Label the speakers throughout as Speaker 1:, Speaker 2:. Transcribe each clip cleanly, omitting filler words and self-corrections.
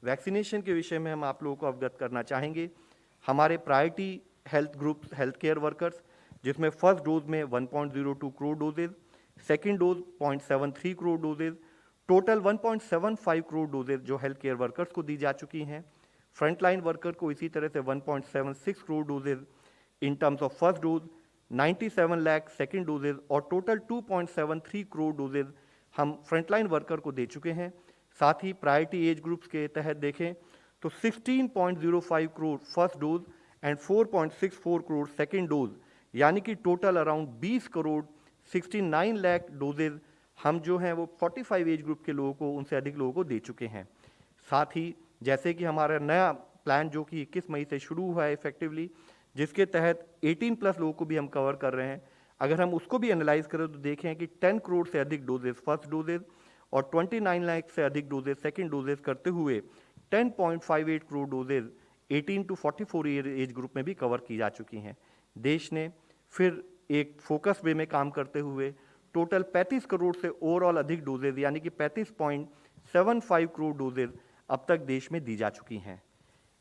Speaker 1: Vaccination के विषय में हम आप लोगों को अवगत करना चाहेंगे। हमारे priority health group health care workers, जिसमें फर्स्ट डोज में 1.02 crore doses, second dose 0.73 crore doses, total 1.75 crore doses जो हेल्थ केयर वर्कर्स को दी जा चुकी हैं। फ्रंटलाइन वर्कर को इसी तरह से 1.76 crore doses in terms of first dose, 97 lakh second doses और टोटल 2.73 करोड़ डोजेज हम फ्रंटलाइन वर्कर को दे चुके हैं। साथ ही प्रायोरिटी एज ग्रुप्स के तहत देखें तो 16.05 crore first dose and 4.64 crore second dose, यानी कि total around 20 crore 69 lakh doses हम जो हैं वो 45 एज ग्रुप के लोगों को, उनसे अधिक लोगों को दे चुके हैं। साथ ही जैसे कि हमारा नया प्लान जो कि 21 मई से शुरू हुआ है इफेक्टिवली, जिसके तहत 18 प्लस लोगों को भी हम कवर कर रहे हैं, अगर हम उसको भी एनालाइज करें तो देखें कि 10 करोड़ से अधिक डोजेज फर्स्ट डोजेज और 29 लाख से अधिक डोजेज सेकेंड डोजेज करते हुए 10.58 crore doses 18 to 44 year age group में भी कवर की जा चुकी हैं। देश ने फिर एक फोकस वे में काम करते हुए टोटल 35 करोड़ से ओवरऑल अधिक डोजेज यानी कि 35.75 करोड़ डोजेज अब तक देश में दी जा चुकी हैं।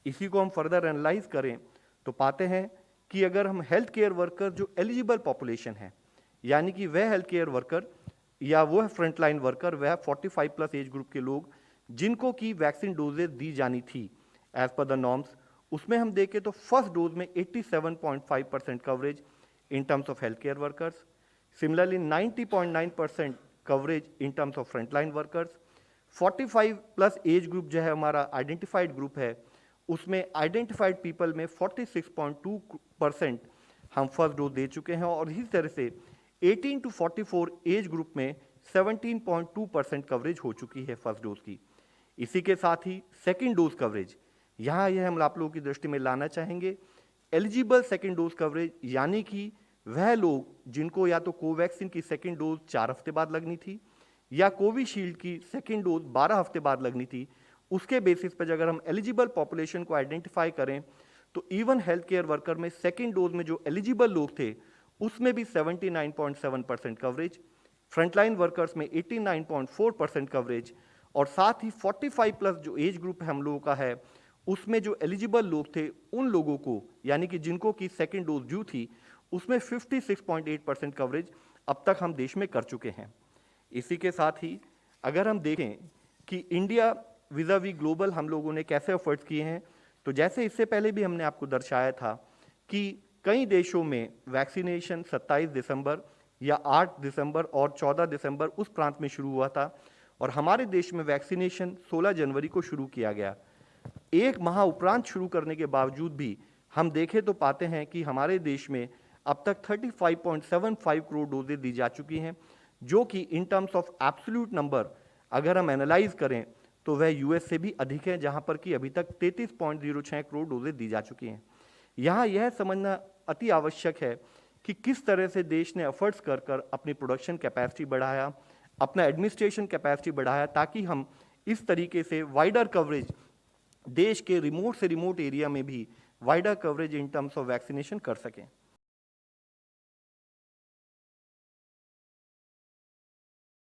Speaker 1: इसी को हम फर्दर एनालाइज करें तो पाते हैं कि अगर हम हेल्थ केयर वर्कर जो एलिजिबल पॉपुलेशन है, यानी कि वह हेल्थ केयर वर्कर या वो फ्रंटलाइन वर्कर, वह 45 प्लस एज ग्रुप के लोग जिनको की वैक्सीन डोजेज दी जानी थी एज पर द नॉर्म्स, उसमें हम देखें तो फर्स्ट डोज में 87.5% coverage in terms of health care workers, similarly 90.9% coverage in terms of frontline workers. 45 plus age group जो है हमारा आइडेंटिफाइड ग्रुप है, उसमें आइडेंटिफाइड पीपल में 46.2% हम फर्स्ट डोज दे चुके हैं और इसी तरह से 18 टू 44 एज ग्रुप में 17.2% कवरेज हो चुकी है फर्स्ट डोज की। इसी के साथ ही सेकेंड डोज कवरेज, यहाँ यह हम आप लोगों की दृष्टि में लाना चाहेंगे। एलिजिबल सेकेंड डोज कवरेज यानी कि वह लोग जिनको या तो कोवैक्सीन की सेकेंड डोज 4 हफ्ते बाद लगनी थी या कोविशील्ड की सेकेंड डोज 12 हफ्ते बाद लगनी थी, उसके बेसिस पर अगर हम एलिजिबल पॉपुलेशन को आइडेंटिफाई करें तो इवन हेल्थ केयर वर्कर में सेकेंड डोज में जो एलिजिबल लोग थे उसमें भी 79.7% कवरेज, फ्रंटलाइन वर्कर्स में 89.4% कवरेज और साथ ही 45 प्लस जो एज ग्रुप हम लोगों का है उसमें जो एलिजिबल लोग थे उन लोगों को, यानी कि जिनको की सेकेंड डोज ड्यू थी, उसमें 56.8% कवरेज अब तक हम देश में कर चुके हैं। इसी के साथ ही अगर हम देखें कि इंडिया विज़ा वी ग्लोबल हम लोगों ने कैसे एफर्ट्स किए हैं, तो जैसे इससे पहले भी हमने आपको दर्शाया था कि कई देशों में वैक्सीनेशन 27 दिसंबर या 8 दिसंबर और 14 दिसंबर उस प्रांत में शुरू हुआ था और हमारे देश में वैक्सीनेशन 16 जनवरी को शुरू किया गया। एक माह उपरांत शुरू करने के बावजूद भी हम देखें तो पाते हैं कि हमारे देश में अब तक 35.75 करोड़ डोजेज दी जा चुकी हैं, जो कि इन टर्म्स ऑफ एब्सोल्यूट नंबर अगर हम एनालाइज करें तो वह यूएस से भी अधिक है, जहां पर कि अभी तक 33.06 करोड़ डोजेज दी जा चुकी हैं। यहाँ यह समझना अति आवश्यक है कि किस तरह से देश ने एफर्ट्स कर कर अपनी प्रोडक्शन कैपेसिटी बढ़ाया, अपना एडमिनिस्ट्रेशन कैपेसिटी बढ़ाया, ताकि हम इस तरीके से वाइडर कवरेज देश के रिमोट से रिमोट एरिया में भी wider coverage in terms of vaccination कर सकें।